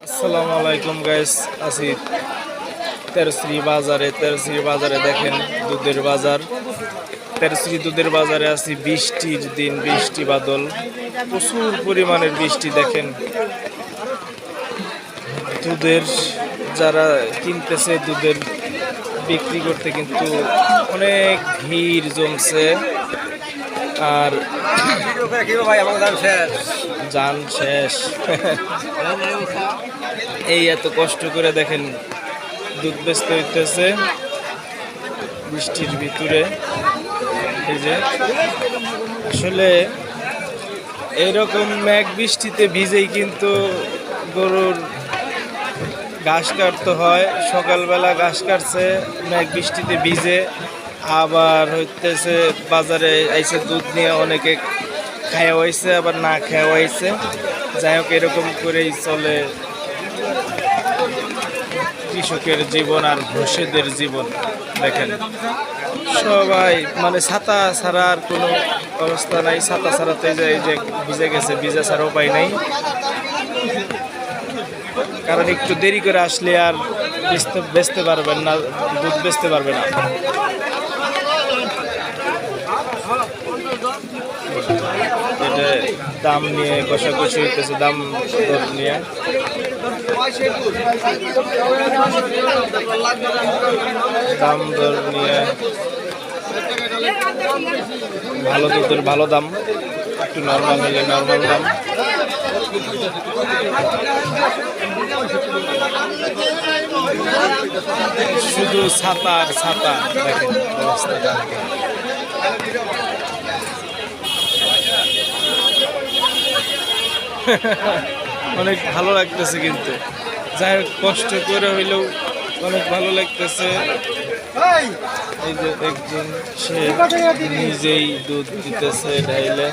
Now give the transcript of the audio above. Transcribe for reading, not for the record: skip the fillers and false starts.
আসসালামু আলাইকুম গাইস, আছি তেরশ্রী বাজারে দেখেন দুধের বাজার। তেরশ্রী দুধের বাজারে আছি, বৃষ্টির দিন, বৃষ্টি বাদল, প্রচুর পরিমাণের বৃষ্টি। দেখেন দুধের যারা কিনতেছে, দুধের বিক্রি করতে কিন্তু অনেক ভিড় জমছে। আর যান শেষ এই এত কষ্ট করে দেখেন দুধ বেচতে হইতেছে বৃষ্টির ভিতরে। এই যে আসলে এইরকম মেঘ বৃষ্টিতে ভিজেই কিন্তু গরুর ঘাস কাটতে হয়। সকালবেলা ঘাস কাটছে, মেঘ বৃষ্টিতে ভিজে, আবার হইতেছে বাজারে আইসে দুধ নিয়ে অনেকে খাওয়া হয়েছে, আবার না খাওয়া হয়েছে। যাই হোক, এরকম করেই চলে কৃষকের জীবন আর ঘোষেদের জীবন। দেখেন সবাই মানে ছাতা ছাড়া আর কোনো অবস্থা নাই। ছাতা ছাড়াতে যে এই যে ভিজে গেছে, ভিজা ছাড়া উপায় নাই। কারণ একটু দেরি করে আসলে আর বেচতে পারবেন না, দুধ বেচতে পারবে না। এটা দাম নিয়ে কষাকষি হইতেছে, দাম দর নিয়ে। দাম দর নিয়ে ভালো দুধের ভালো দাম, একটু নর্মাল হলে নর্মাল দাম। শুধু ছাতা আর ছাতা। দেখেন অবস্থাটা। অনেক ভালো লাগতেছে কিন্তু, যাই হোক কষ্ট করে হইলেও অনেক ভালো লাগতেছে। এই যে একজন সে নিজেই দুধ দিতেছে ঢাইলে।